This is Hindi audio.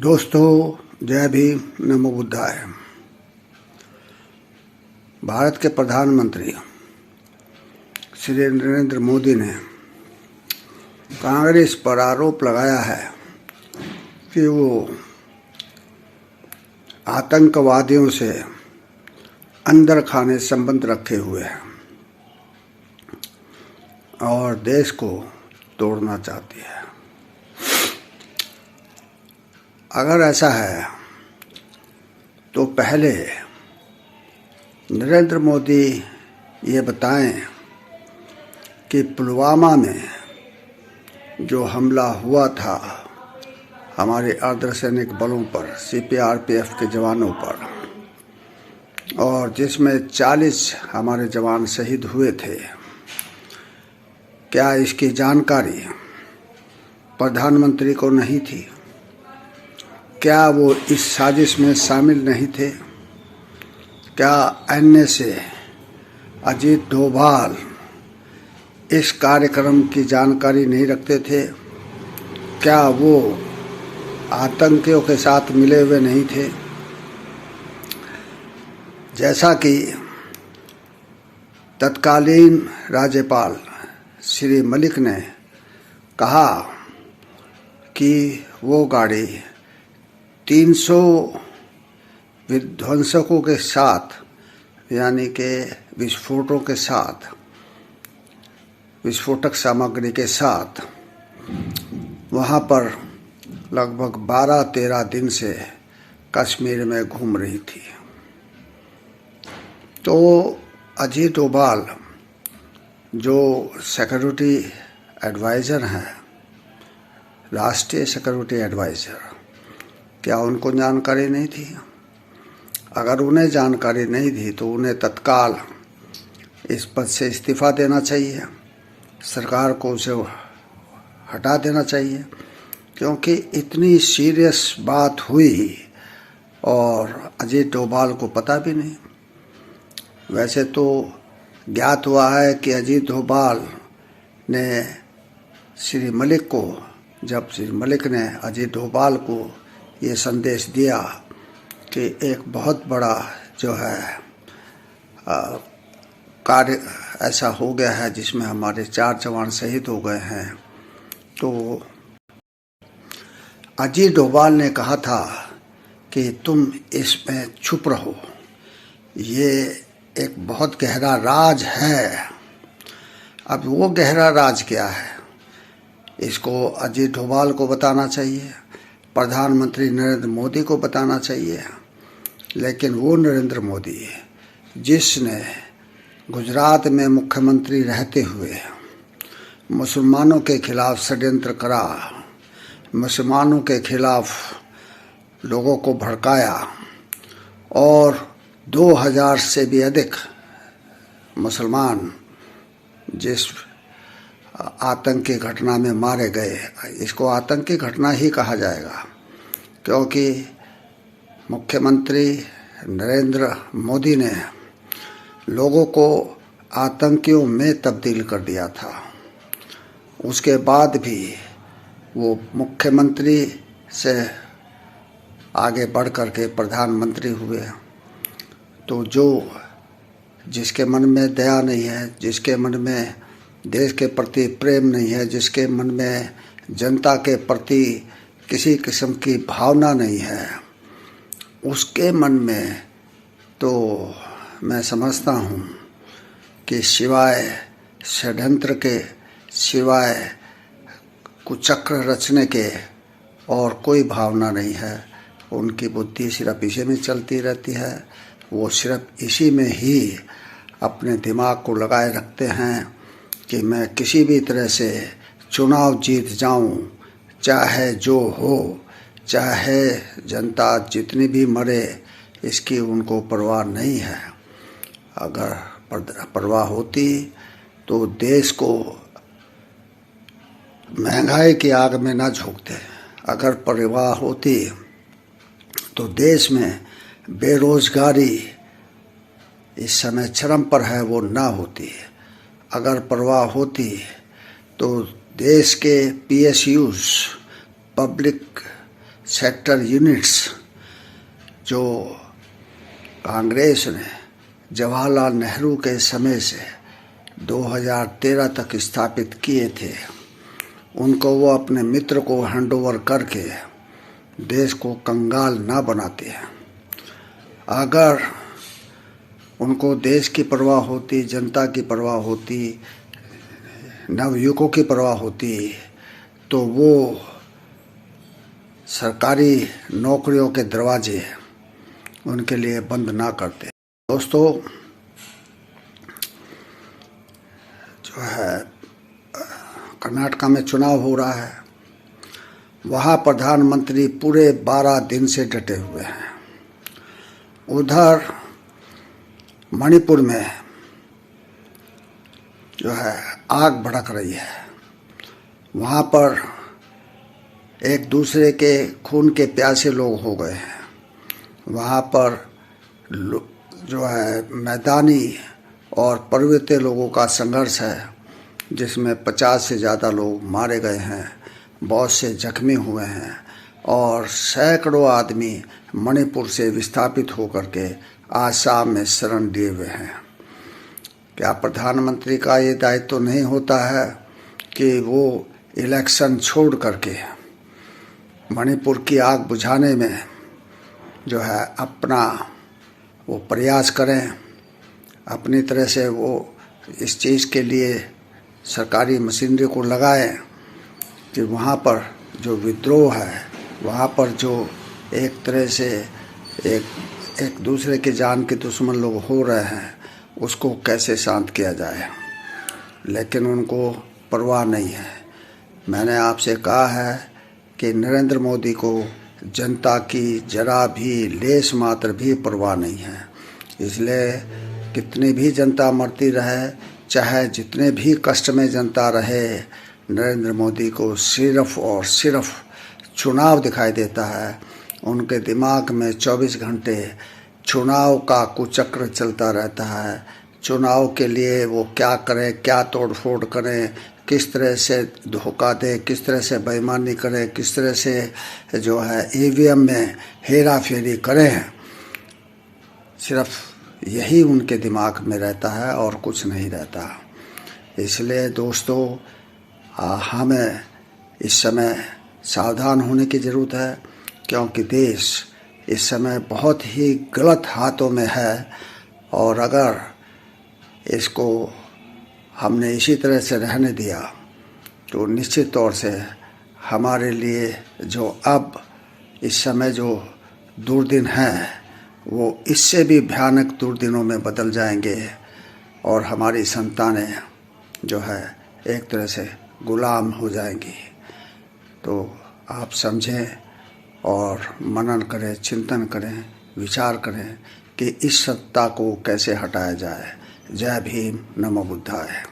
दोस्तों, जय भीम, नमो बुद्धाय। भारत के प्रधानमंत्री श्री नरेंद्र मोदी ने कांग्रेस पर आरोप लगाया है कि वो आतंकवादियों से अंदर खाने संबंध रखे हुए हैं और देश को तोड़ना चाहती है। अगर ऐसा है तो पहले नरेंद्र मोदी ये बताएं कि पुलवामा में जो हमला हुआ था हमारे अर्धसैनिक बलों पर, सीआरपीएफ के जवानों पर, और जिसमें 40 हमारे जवान शहीद हुए थे, क्या इसकी जानकारी प्रधानमंत्री को नहीं थी? क्या वो इस साजिश में शामिल नहीं थे? क्या एनएसए अजीत डोभाल इस कार्यक्रम की जानकारी नहीं रखते थे? क्या वो आतंकियों के साथ मिले हुए नहीं थे? जैसा कि तत्कालीन राज्यपाल श्री मलिक ने कहा कि वो गाड़ी 300 विध्वंसकों के साथ, यानी के विस्फोटों के साथ, विस्फोटक सामग्री के साथ वहाँ पर लगभग 12-13 दिन से कश्मीर में घूम रही थी। तो अजीत डोभाल जो सिक्योरिटी एडवाइज़र हैं, राष्ट्रीय सिक्योरिटी एडवाइज़र, क्या उनको जानकारी नहीं थी? अगर उन्हें जानकारी नहीं थी तो उन्हें तत्काल इस पद से इस्तीफ़ा देना चाहिए, सरकार को उसे हटा देना चाहिए, क्योंकि इतनी सीरियस बात हुई और अजीत डोभाल को पता भी नहीं। वैसे तो ज्ञात हुआ है कि अजीत डोभाल ने श्री मलिक को, जब श्री मलिक ने अजीत डोभाल को ये संदेश दिया कि एक बहुत बड़ा जो है कार्य ऐसा हो गया है जिसमें हमारे 4 जवान शहीद हो गए हैं, तो अजीत डोभाल ने कहा था कि तुम इसमें चुप रहो, ये एक बहुत गहरा राज है। अब वो गहरा राज क्या है, इसको अजीत डोभाल को बताना चाहिए, प्रधानमंत्री नरेंद्र मोदी को बताना चाहिए। लेकिन वो नरेंद्र मोदी जिसने गुजरात में मुख्यमंत्री रहते हुए मुसलमानों के खिलाफ षड्यंत्र करा, मुसलमानों के खिलाफ लोगों को भड़काया और 2000 से भी अधिक मुसलमान जिस आतंकी घटना में मारे गए, इसको आतंकी घटना ही कहा जाएगा, क्योंकि मुख्यमंत्री नरेंद्र मोदी ने लोगों को आतंकियों में तब्दील कर दिया था। उसके बाद भी वो मुख्यमंत्री से आगे बढ़ कर के प्रधानमंत्री हुए। तो जिसके मन में दया नहीं है, जिसके मन में देश के प्रति प्रेम नहीं है, जिसके मन में जनता के प्रति किसी किस्म की भावना नहीं है, उसके मन में तो मैं समझता हूँ कि सिवाय षड्यंत्र के, सिवाय कुचक्र रचने के और कोई भावना नहीं है। उनकी बुद्धि सिर्फ इसी में चलती रहती है। वो सिर्फ इसी में ही अपने दिमाग को लगाए रखते हैं कि मैं किसी भी तरह से चुनाव जीत जाऊं, चाहे जो हो, चाहे जनता जितनी भी मरे, इसकी उनको परवाह नहीं है। अगर परवाह होती तो देश को महंगाई की आग में ना झोंकते। अगर परवाह होती तो देश में बेरोजगारी इस समय चरम पर है, वो ना होती। अगर परवाह होती तो देश के PSUs, पब्लिक सेक्टर यूनिट्स जो कांग्रेस ने जवाहरलाल नेहरू के समय से 2013 तक स्थापित किए थे, उनको वो अपने मित्र को हैंडओवर करके देश को कंगाल ना बनाते हैं। अगर उनको देश की परवाह होती, जनता की परवाह होती, नवयुवकों की परवाह होती, तो वो सरकारी नौकरियों के दरवाजे उनके लिए बंद ना करते। दोस्तों, जो है कर्नाटका में चुनाव हो रहा है, वहाँ प्रधानमंत्री पूरे 12 दिन से डटे हुए हैं। उधर मणिपुर में जो है आग भड़क रही है, वहाँ पर एक दूसरे के खून के प्यासे लोग हो गए हैं। वहाँ पर जो है मैदानी और पर्वतीय लोगों का संघर्ष है, जिसमें 50 से ज़्यादा लोग मारे गए हैं, बहुत से जख्मी हुए हैं और सैकड़ों आदमी मणिपुर से विस्थापित होकर के आसाम में शरण लिए हुए हैं। क्या प्रधानमंत्री का ये दायित्व तो नहीं होता है कि वो इलेक्शन छोड़ करके मणिपुर की आग बुझाने में जो है अपना वो प्रयास करें, अपनी तरह से वो इस चीज़ के लिए सरकारी मशीनरी को लगाएं कि वहाँ पर जो विद्रोह है, वहाँ पर जो एक तरह से एक दूसरे के जान के दुश्मन लोग हो रहे हैं, उसको कैसे शांत किया जाए। लेकिन उनको परवाह नहीं है। मैंने आपसे कहा है कि नरेंद्र मोदी को जनता की जरा भी लेश मात्र भी परवाह नहीं है। इसलिए कितनी भी जनता मरती रहे, चाहे जितने भी कष्ट में जनता रहे, नरेंद्र मोदी को सिर्फ और सिर्फ चुनाव दिखाई देता है। उनके दिमाग में 24 घंटे चुनाव का कुचक्र चलता रहता है। चुनाव के लिए वो क्या करें, क्या तोड़फोड़ करें, किस तरह से धोखा दें, किस तरह से बेईमानी करें, किस तरह से जो है ईवीएम में हेरा फेरी करें, सिर्फ यही उनके दिमाग में रहता है और कुछ नहीं रहता। इसलिए दोस्तों, हमें इस समय सावधान होने की ज़रूरत है, क्योंकि देश इस समय बहुत ही गलत हाथों में है और अगर इसको हमने इसी तरह से रहने दिया तो निश्चित तौर से हमारे लिए जो अब इस समय जो दुर्दिन हैं, वो इससे भी भयानक दुर्दिनों में बदल जाएंगे और हमारी संतानें जो है एक तरह से गुलाम हो जाएंगी। तो आप समझें और मनन करें, चिंतन करें, विचार करें कि इस सत्ता को कैसे हटाया जाए। जय भीम, नमो बुद्धाय।